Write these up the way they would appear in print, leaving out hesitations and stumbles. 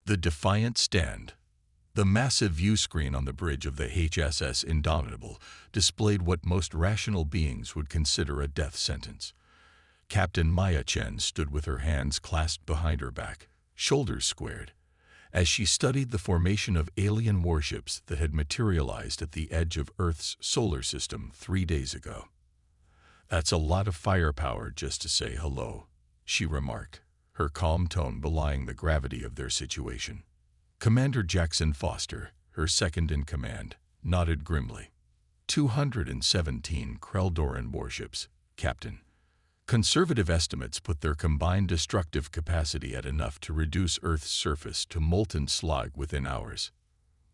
The defiant stand. The massive view screen on the bridge of the HSS Indomitable displayed what most rational beings would consider a death sentence. Captain Maya Chen stood with her hands clasped behind her back, shoulders squared, as she studied the formation of alien warships that had materialized at the edge of Earth's solar system 3 days ago. "That's a lot of firepower just to say hello," she remarked, her calm tone belying the gravity of their situation. Commander Jackson Foster, her second in command, nodded grimly. 217 Kreldoran warships, Captain. Conservative estimates put their combined destructive capacity at enough to reduce Earth's surface to molten slag within hours.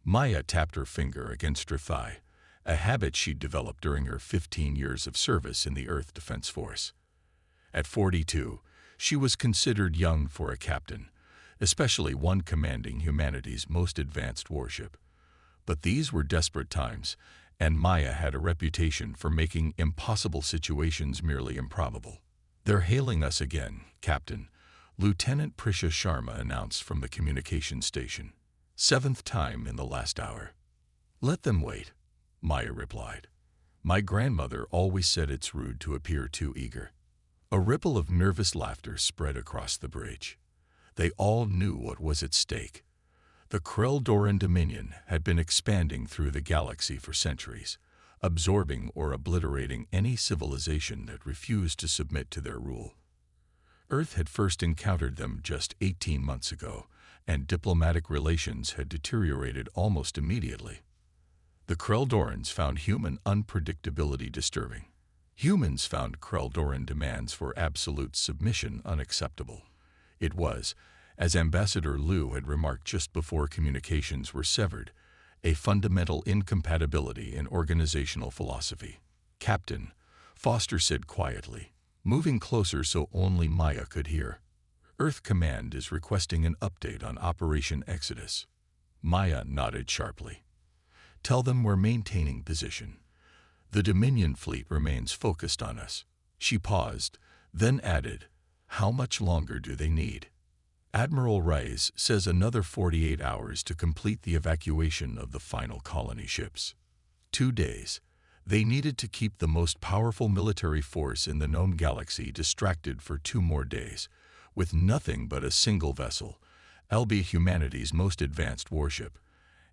Maya tapped her finger against her thigh, a habit she'd developed during her 15 years of service in the Earth Defense Force. At 42, she was considered young for a captain, especially one commanding humanity's most advanced warship. But these were desperate times, and Maya had a reputation for making impossible situations merely improbable. "They're hailing us again, Captain," Lieutenant Prisha Sharma announced from the communication station. "7th time in the last hour." "Let them wait," Maya replied. "My grandmother always said it's rude to appear too eager." A ripple of nervous laughter spread across the bridge. They all knew what was at stake. The Kreldoran Dominion had been expanding through the galaxy for centuries, absorbing or obliterating any civilization that refused to submit to their rule. Earth had first encountered them just 18 months ago, and diplomatic relations had deteriorated almost immediately. The Kreldorans found human unpredictability disturbing. Humans found Kreldoran demands for absolute submission unacceptable. It was, as Ambassador Liu had remarked just before communications were severed, a fundamental incompatibility in organizational philosophy. "Captain," Foster said quietly, moving closer so only Maya could hear, "Earth Command is requesting an update on Operation Exodus." Maya nodded sharply. "Tell them we're maintaining position. The Dominion fleet remains focused on us." She paused, then added, "How much longer do they need?" "Admiral Reyes says another 48 hours to complete the evacuation of the final colony ships. 2 days. They needed to keep the most powerful military force in the known galaxy distracted for 2 more days, with nothing but a single vessel, albeit humanity's most advanced warship,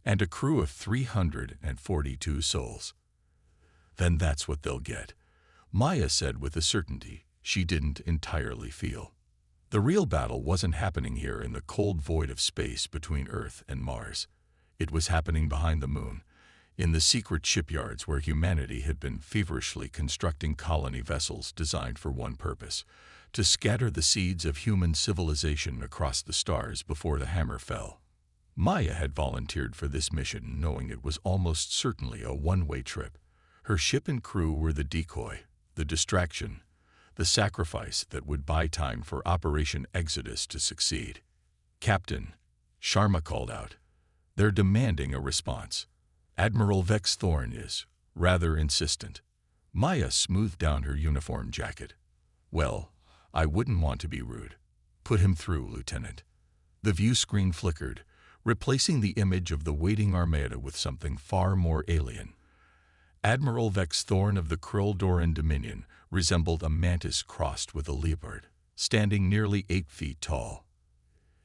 and a crew of 342 souls. Then that's what they'll get," Maya said with a certainty she didn't entirely feel. The real battle wasn't happening here in the cold void of space between Earth and Mars. It was happening behind the moon, in the secret shipyards where humanity had been feverishly constructing colony vessels designed for one purpose: to scatter the seeds of human civilization across the stars before the hammer fell. Maya had volunteered for this mission knowing it was almost certainly a one-way trip. Her ship and crew were the decoy, the distraction, the sacrifice that would buy time for Operation Exodus to succeed. "Captain," Sharma called out, "they're demanding a response. Admiral Vex Thorn is rather insistent." Maya smoothed down her uniform jacket. "Well, I wouldn't want to be rude. Put him through, Lieutenant." The view screen flickered, replacing the image of the waiting armada with something far more alien. Admiral Vex Thorn of the Kreldoran Dominion resembled a mantis crossed with a leopard, standing nearly 8 feet tall.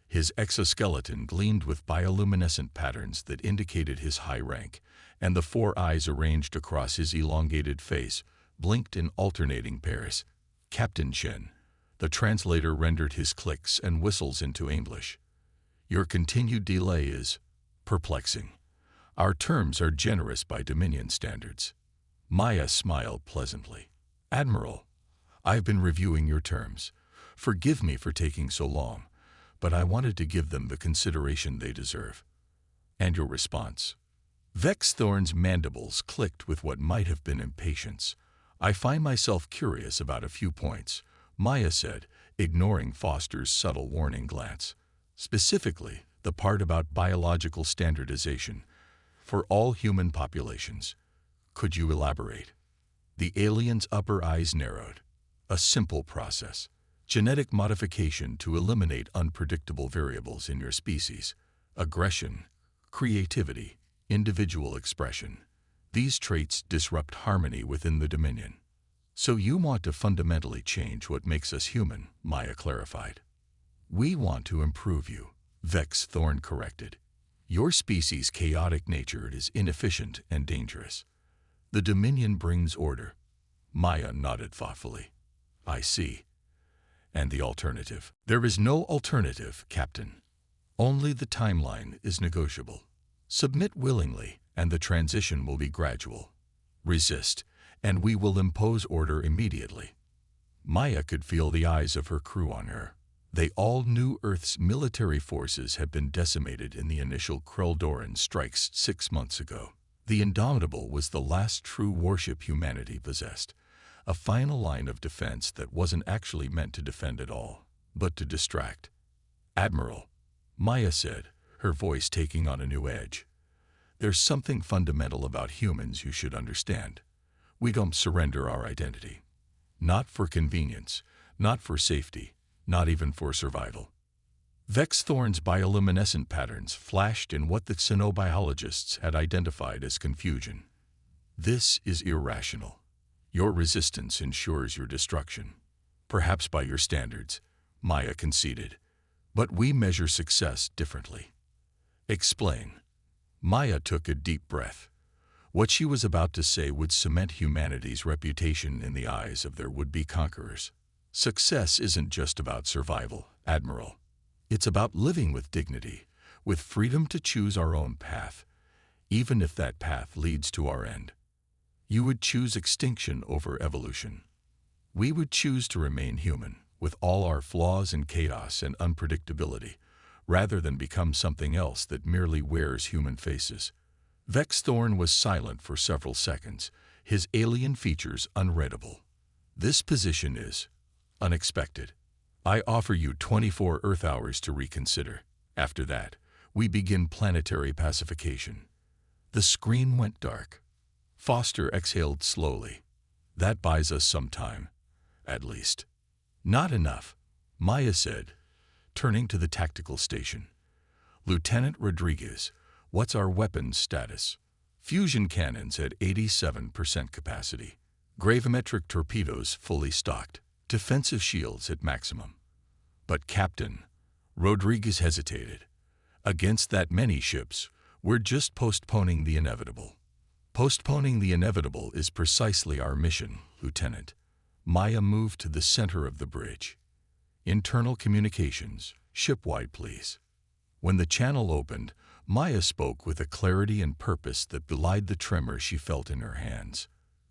His exoskeleton gleamed with bioluminescent patterns that indicated his high rank, and the 4 eyes arranged across his elongated face blinked in alternating pairs. "Captain Chen," the translator rendered his clicks and whistles into English. "Your continued delay is perplexing. Our terms are generous by Dominion standards." Maya smiled pleasantly. "Admiral, I've been reviewing your terms. Forgive me for taking so long, but I wanted to give them the consideration they deserve." "And your response?" Vex Thorn's mandibles clicked with what might have been impatience. "I find myself curious about a few points," Maya said, ignoring Foster's subtle warning glance. "Specifically, the part about biological standardization for all human populations. Could you elaborate?" The alien's upper eyes narrowed. "A simple process. Genetic modification to eliminate unpredictable variables in your species. aggression, creativity, individual expression. These traits disrupt harmony within the Dominion. So you want to fundamentally change what makes us human, Maya clarified. We want to improve you, Vex Thorn corrected. Your species' chaotic nature is inefficient and dangerous. The Dominion brings order. Maya nodded thoughtfully. I see. And the alternative? There is no alternative, Captain. Only the timeline is negotiable. Submit willingly, and the transition will be gradual. Resist, and we will impose order immediately. Maya could feel the eyes of her crew on her. They all knew Earth's military forces had been decimated in the initial Kreldoran strikes 6 months ago. The Indomitable was the last true warship humanity possessed, a final line of defense that wasn't actually meant to defend at all, but to distract. Admiral, Maya said, her voice taking on a new edge. There's something fundamental about humans you should understand. We don't surrender our identity. Not for convenience, not for safety, not even for survival. Vex Thorn's bioluminescent patterns flashed in what the xenobiologists had identified as confusion. This is irrational. Your resistance ensures your destruction. Perhaps by your standards, Maya conceded. But we measure success differently. Explain. Maya took a deep breath. What she was about to say would cement humanity's reputation in the eyes of their would-be conquerors. Success isn't just about survival, Admiral. It's about living with dignity, with freedom to choose our own path, even if that path leads to our end. You would choose extinction over evolution. We would choose to remain human, with all our flaws and chaos and unpredictability, rather than become something else that merely wears human faces. Vex Thorn was silent for several seconds, his alien features unreadable. This position is unexpected. I offer you 24 Earth hours to reconsider. After that, we begin planetary pacification. The screen went dark. Foster exhaled slowly. That buys us some time, at least. Not enough, Maya said, turning to the tactical station. Lieutenant Rodriguez, what's our weapons status? Fusion cannons at 87% capacity. Gravimetric torpedoes fully stocked. Defensive shields at maximum. But Captain, Rodriguez hesitated. Against that many ships, we're just postponing the inevitable. Postponing the inevitable is precisely our mission, Lieutenant. Maya moved to the center of the bridge. Internal communications, shipwide please. When the channel opened, Maya spoke with a clarity and purpose that belied the tremor she felt in her hands.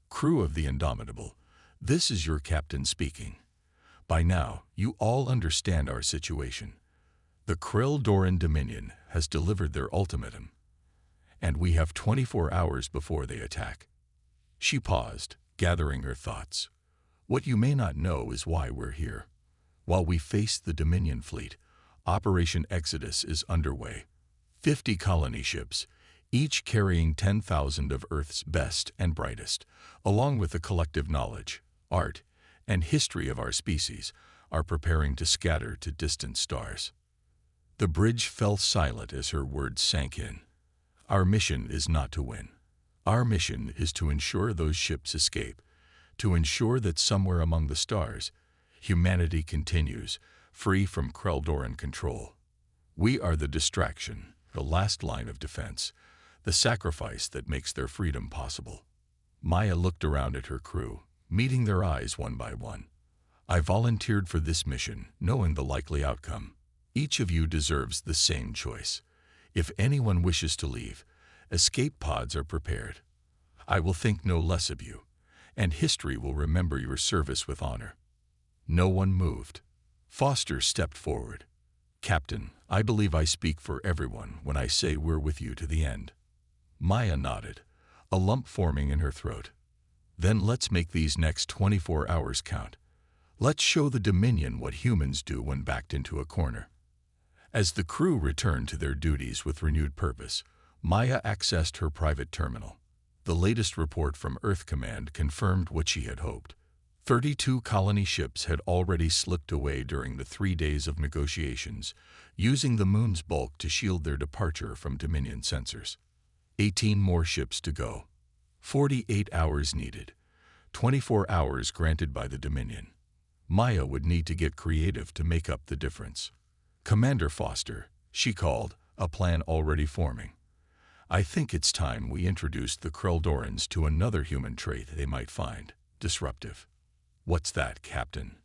Crew of the Indomitable, this is your captain speaking. By now, you all understand our situation. The Kreldoran Dominion has delivered their ultimatum, and we have 24 hours before they attack. She paused, gathering her thoughts. What you may not know is why we're here. While we face the Dominion fleet, Operation Exodus is underway. 50 colony ships, each carrying 10,000 of Earth's best and brightest, along with the collective knowledge, art, and history of our species, are preparing to scatter to distant stars. The bridge fell silent as her words sank in. Our mission is not to win. Our mission is to ensure those ships escape, to ensure that somewhere among the stars, humanity continues, free from Kreldoran control. We are the distraction, the last line of defense, the sacrifice that makes their freedom possible. Maya looked around at her crew, meeting their eyes one by one. I volunteered for this mission, knowing the likely outcome. Each of you deserves the same choice. If anyone wishes to leave, escape pods are prepared. I will think no less of you, and history will remember your service with honor. No one moved. Foster stepped forward. Captain, I believe I speak for everyone when I say we're with you to the end. Maya nodded, a lump forming in her throat. Then let's make these next 24 hours count. Let's show the Dominion what humans do when backed into a corner. As the crew returned to their duties with renewed purpose, Maya accessed her private terminal. The latest report from Earth Command confirmed what she had hoped. 32 colony ships had already slipped away during the 3 days of negotiations, using the moon's bulk to shield their departure from Dominion sensors. 18 more ships to go. 48 hours needed. 24 hours granted by the Dominion. Maya would need to get creative to make up the difference. "Commander Foster," she called, a plan already forming. "I think it's time we introduced the Kreldorans to another human trait they might find disruptive." "What's that, Captain?"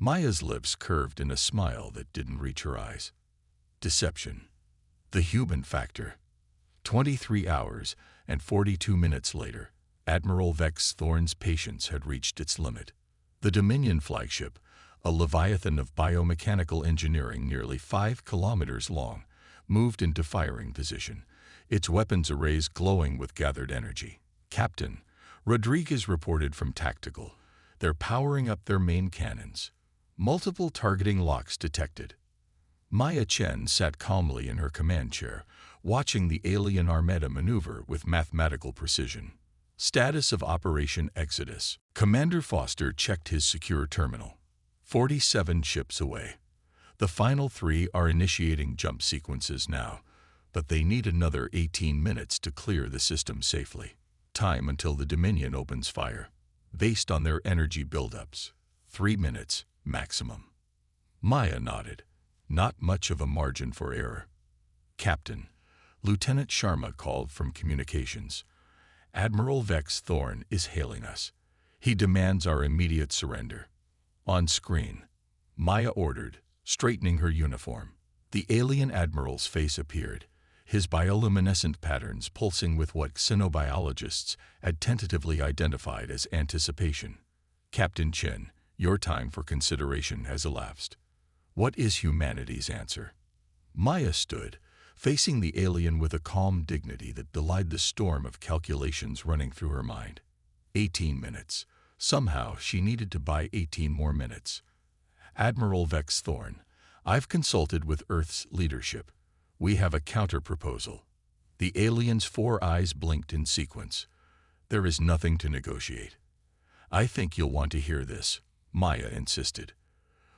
Maya's lips curved in a smile that didn't reach her eyes. "Deception. The human factor." 23 hours and 42 minutes later, Admiral Vex Thorne's patience had reached its limit. The Dominion flagship, a leviathan of biomechanical engineering nearly 5 kilometers long, moved into firing position, its weapons arrays glowing with gathered energy. "Captain," Rodriguez reported from Tactical, "they're powering up their main cannons. Multiple targeting locks detected." Maya Chen sat calmly in her command chair, watching the alien Armada maneuver with mathematical precision. Status of Operation Exodus. Commander Foster checked his secure terminal. 47 ships away. The final 3 are initiating jump sequences now, but they need another 18 minutes to clear the system safely. Time until the Dominion opens fire. Based on their energy buildups, 3 minutes maximum. Maya nodded. Not much of a margin for error. "Captain," Lieutenant Sharma called from communications. "Admiral Vex Thorne is hailing us. He demands our immediate surrender." On screen, Maya ordered, straightening her uniform. The alien admiral's face appeared, his bioluminescent patterns pulsing with what xenobiologists had tentatively identified as anticipation. "Captain Chen, your time for consideration has elapsed. What is humanity's answer?" Maya stood, facing the alien with a calm dignity that belied the storm of calculations running through her mind. 18 minutes. Somehow she needed to buy 18 more minutes. "Admiral Vex Thorne, I've consulted with Earth's leadership. We have a counter-proposal." The alien's 4 eyes blinked in sequence. "There is nothing to negotiate." "I think you'll want to hear this," Maya insisted.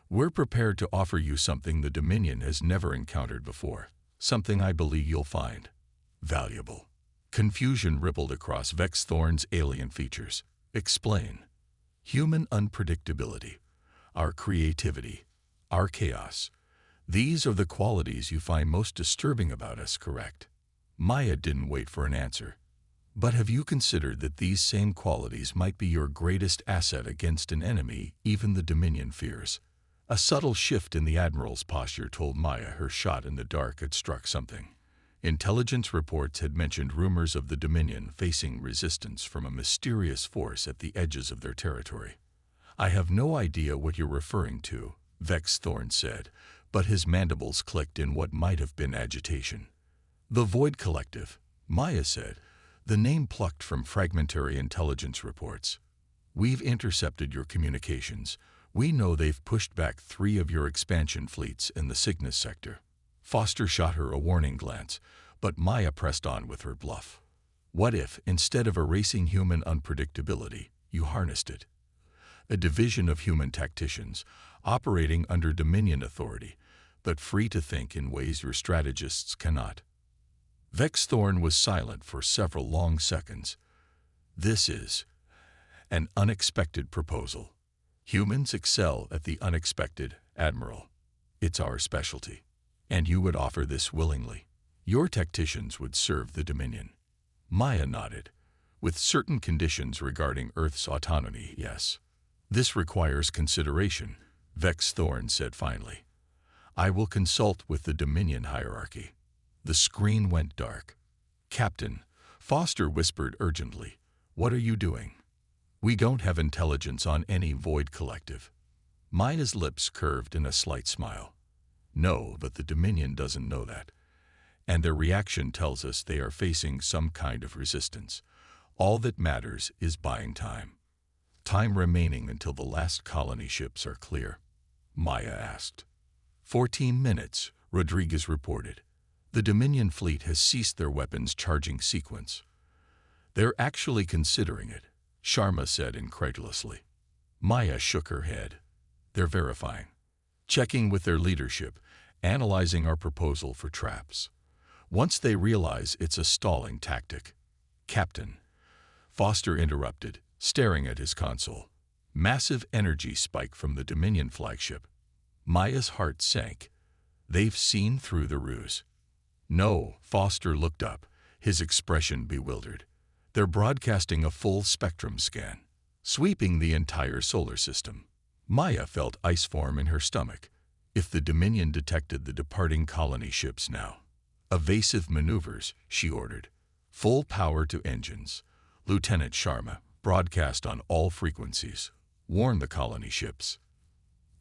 "We're prepared to offer you something the Dominion has never encountered before, something I believe you'll find valuable." Confusion rippled across Vex Thorne's alien features. "Explain." "Human unpredictability, our creativity, our chaos. These are the qualities you find most disturbing about us, correct?" Maya didn't wait for an answer. "But have you considered that these same qualities might be your greatest asset against an enemy even the Dominion fears?" A subtle shift in the Admiral's posture told Maya her shot in the dark had struck something. Intelligence reports had mentioned rumors of the Dominion facing resistance from a mysterious force at the edges of their territory. "I have no idea what you're referring to," Vex Thorne said, but his mandibles clicked in what might have been agitation. "The Void Collective," Maya said, the name plucked from fragmentary intelligence reports. "We've intercepted your communications. We know they've pushed back 3 of your expansion fleets in the Cygnus sector." Foster shot her a warning glance, but Maya pressed on with her bluff. "What if, instead of erasing human unpredictability, you harnessed it? A division of human tacticians, operating under Dominion authority, but free to think in ways your strategists cannot." Vex Thorne was silent for several long seconds. "This is an unexpected proposal. Humans excel at the unexpected, Admiral. It's our specialty. And you would offer this willingly. Your tacticians would serve the Dominion." Maya nodded. "With certain conditions regarding Earth's autonomy, yes." "This requires consideration," Vex Thorne said finally. "I will consult with the Dominion hierarchy." The screen went dark. "Captain," Foster whispered urgently, "what are you doing?" "We don't have intelligence on any Void Collective." Maya's lips curved in a slight smile. "No, but the Dominion doesn't know that. And their reaction tells us they are facing some kind of resistance. All that matters is buying time." "Time remaining until the last colony ships are clear?" Maya asked. 14 minutes, Rodriguez reported. "The Dominion fleet has ceased their weapons charging sequence." "They're actually considering it," Sharma said incredulously. Maya shook her head. They're verifying. Checking with their leadership, analyzing our proposal for traps. Once they realize it's a stalling tactic. Captain. Foster interrupted, staring at his console. Massive energy spike from the Dominion flagship. Maya's heart sank. They've seen through the ruse. No, Foster looked up, his expression bewildered. They're broadcasting a full spectrum scan, sweeping the entire solar system. Maya felt ice form in her stomach. If the Dominion detected the departing colony ships now. Evasive maneuvers, she ordered. Full power to engines. Lieutenant Sharma, broadcast on all frequencies. Warn the colony ships.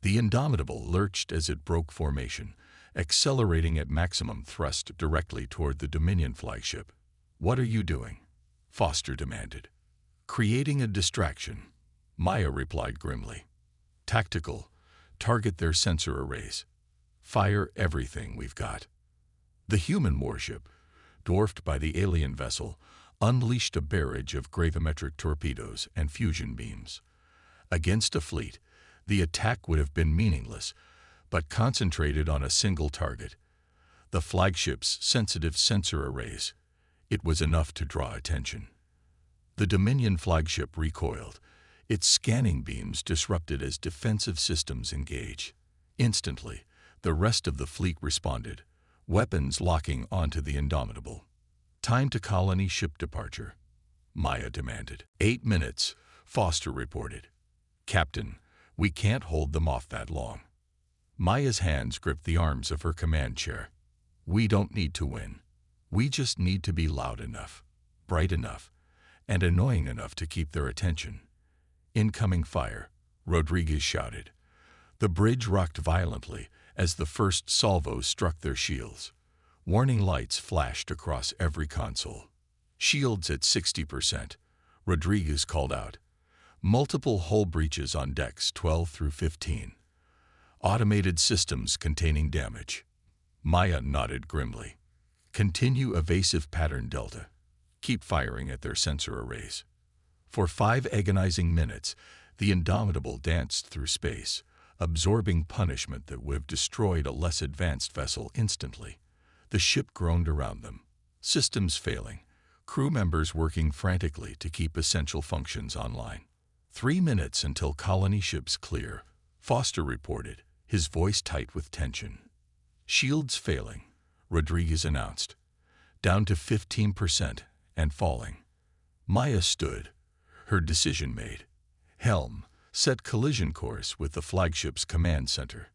The Indomitable lurched as it broke formation, accelerating at maximum thrust directly toward the Dominion flagship. What are you doing? Foster demanded. Creating a distraction, Maya replied grimly. Tactical. Target their sensor arrays. Fire everything we've got. The human warship, dwarfed by the alien vessel, unleashed a barrage of gravimetric torpedoes and fusion beams. Against a fleet, the attack would have been meaningless, but concentrated on a single target. The flagship's sensitive sensor arrays. It was enough to draw attention. The Dominion flagship recoiled, its scanning beams disrupted as defensive systems engaged. Instantly, the rest of the fleet responded, weapons locking onto the Indomitable. Time to colony ship departure, Maya demanded. 8 minutes, Foster reported. Captain, we can't hold them off that long. Maya's hands gripped the arms of her command chair. We don't need to win. We just need to be loud enough, bright enough, and annoying enough to keep their attention. Incoming fire, Rodriguez shouted. The bridge rocked violently as the first salvos struck their shields. Warning lights flashed across every console. Shields at 60%, Rodriguez called out. Multiple hull breaches on decks 12 through 15. Automated systems containing damage. Maya nodded grimly. Continue evasive pattern delta. Keep firing at their sensor arrays. For 5 agonizing minutes, the Indomitable danced through space, absorbing punishment that would have destroyed a less advanced vessel instantly. The ship groaned around them, systems failing, crew members working frantically to keep essential functions online. 3 minutes until colony ships clear, Foster reported, his voice tight with tension. Shields failing, Rodriguez announced. Down to 15% and falling. Maya stood, her decision made. Helm, set collision course with the flagship's command center.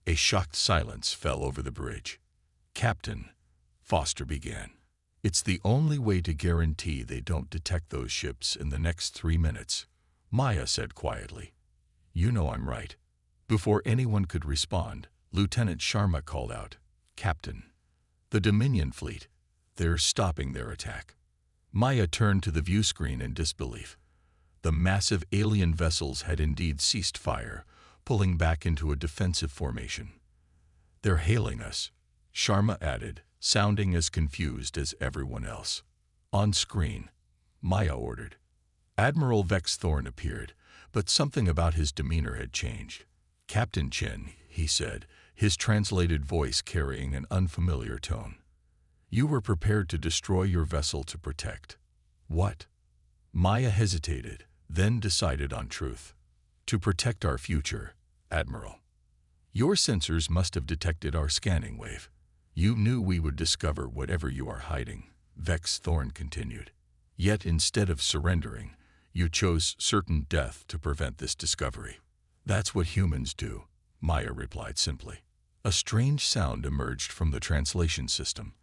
A shocked silence fell over the bridge. Captain, Foster began. It's the only way to guarantee they don't detect those ships in the next 3 minutes, Maya said quietly. You know I'm right. Before anyone could respond, Lieutenant Sharma called out, Captain, the Dominion fleet, they're stopping their attack. Maya turned to the view screen in disbelief. The massive alien vessels had indeed ceased fire, pulling back into a defensive formation. They're hailing us, Sharma added, sounding as confused as everyone else. On screen, Maya ordered. Admiral Vex Thorn appeared, but something about his demeanor had changed. Captain Chen, he said, his translated voice carrying an unfamiliar tone. You were prepared to destroy your vessel to protect. What? Maya hesitated, then decided on truth. To protect our future, Admiral. Your sensors must have detected our scanning wave. You knew we would discover whatever you are hiding, Vex Thorn continued. Yet instead of surrendering, you chose certain death to prevent this discovery. That's what humans do, Maya replied simply. A strange sound emerged from the translation system,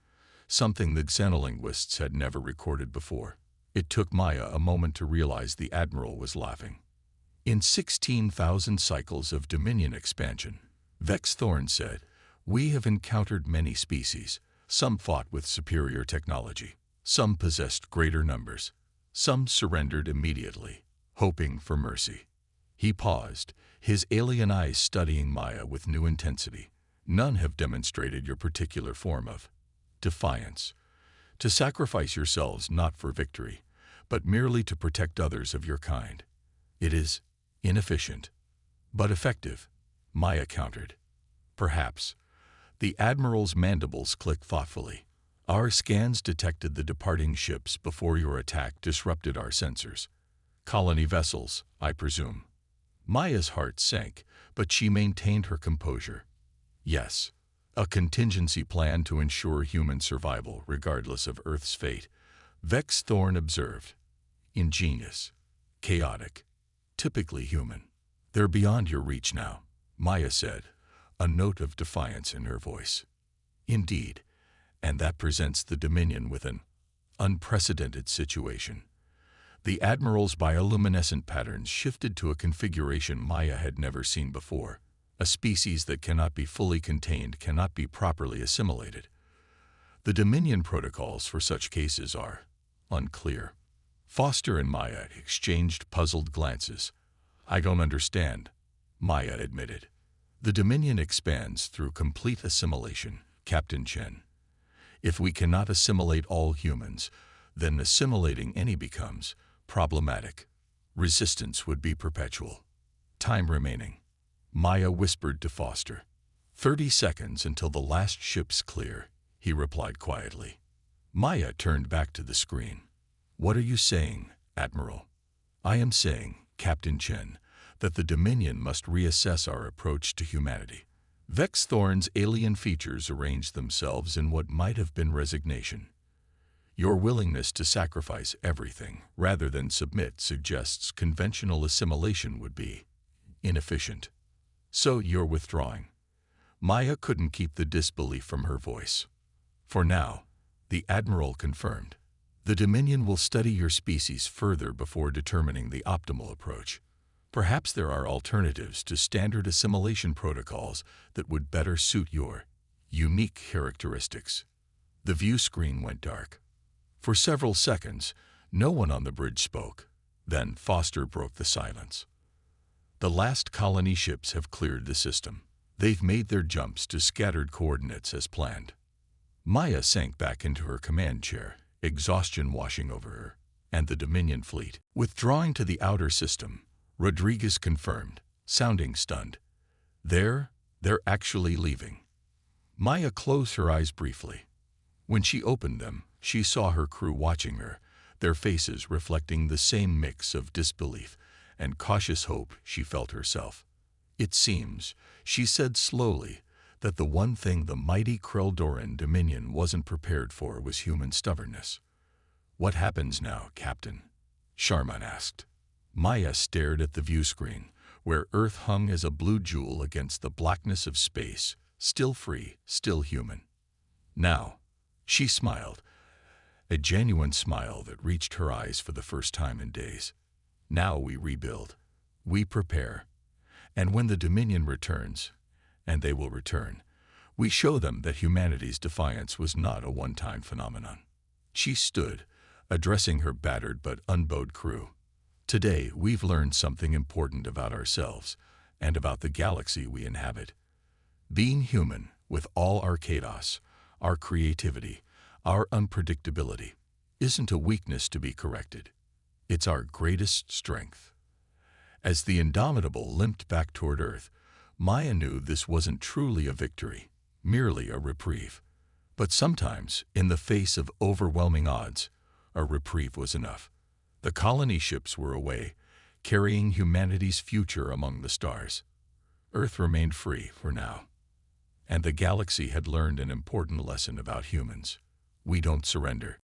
something the xenolinguists had never recorded before. It took Maya a moment to realize the Admiral was laughing. In 16,000 cycles of Dominion expansion, Vex Thorn said, we have encountered many species. Some fought with superior technology. Some possessed greater numbers. Some surrendered immediately, hoping for mercy. He paused, his alien eyes studying Maya with new intensity. None have demonstrated your particular form of defiance. To sacrifice yourselves not for victory, but merely to protect others of your kind. It is Inefficient, but effective, Maya countered. Perhaps. The Admiral's mandibles clicked thoughtfully. Our scans detected the departing ships before your attack disrupted our sensors. Colony vessels, I presume. Maya's heart sank, but she maintained her composure. Yes, a contingency plan to ensure human survival regardless of Earth's fate, Vex Thorn observed. Ingenious, chaotic, typically human. They're beyond your reach now, Maya said, a note of defiance in her voice. Indeed, and that presents the Dominion with an unprecedented situation. The Admiral's bioluminescent patterns shifted to a configuration Maya had never seen before. A species that cannot be fully contained cannot be properly assimilated. The Dominion protocols for such cases are unclear. Foster and Maya exchanged puzzled glances. I don't understand, Maya admitted. The Dominion expands through complete assimilation, Captain Chen. If we cannot assimilate all humans, then assimilating any becomes problematic. Resistance would be perpetual. Time remaining. Maya whispered to Foster. 30 seconds until the last ship's clear, he replied quietly. Maya turned back to the screen. What are you saying, Admiral? I am saying, Captain Chen, that the Dominion must reassess our approach to humanity. Vex Thorn's alien features arranged themselves in what might have been resignation. Your willingness to sacrifice everything rather than submit suggests conventional assimilation would be inefficient. So you're withdrawing. Maya couldn't keep the disbelief from her voice. For now, the Admiral confirmed. The Dominion will study your species further before determining the optimal approach. Perhaps there are alternatives to standard assimilation protocols that would better suit your unique characteristics. The view screen went dark. For several seconds, no one on the bridge spoke. Then Foster broke the silence. The last colony ships have cleared the system. They've made their jumps to scattered coordinates as planned. Maya sank back into her command chair, exhaustion washing over her, and the Dominion fleet withdrawing to the outer system. Rodriguez confirmed, sounding stunned. They're actually leaving. Maya closed her eyes briefly. When she opened them, she saw her crew watching her, their faces reflecting the same mix of disbelief and cautious hope she felt herself. It seems, she said slowly, that the one thing the mighty Kreldoran Dominion wasn't prepared for was human stubbornness. What happens now, Captain? Sharman asked. Maya stared at the view screen, where Earth hung as a blue jewel against the blackness of space, still free, still human. Now, she smiled, a genuine smile that reached her eyes for the first time in days. Now we rebuild. We prepare. And when the Dominion returns, and they will return, we show them that humanity's defiance was not a one-time phenomenon. She stood, addressing her battered but unbowed crew. Today, we've learned something important about ourselves and about the galaxy we inhabit. Being human, with all our chaos, our creativity, our unpredictability, isn't a weakness to be corrected. It's our greatest strength. As the Indomitable limped back toward Earth, Maya knew this wasn't truly a victory, merely a reprieve. But sometimes, in the face of overwhelming odds, a reprieve was enough. The colony ships were away, carrying humanity's future among the stars. Earth remained free for now. And the galaxy had learned an important lesson about humans. We don't surrender.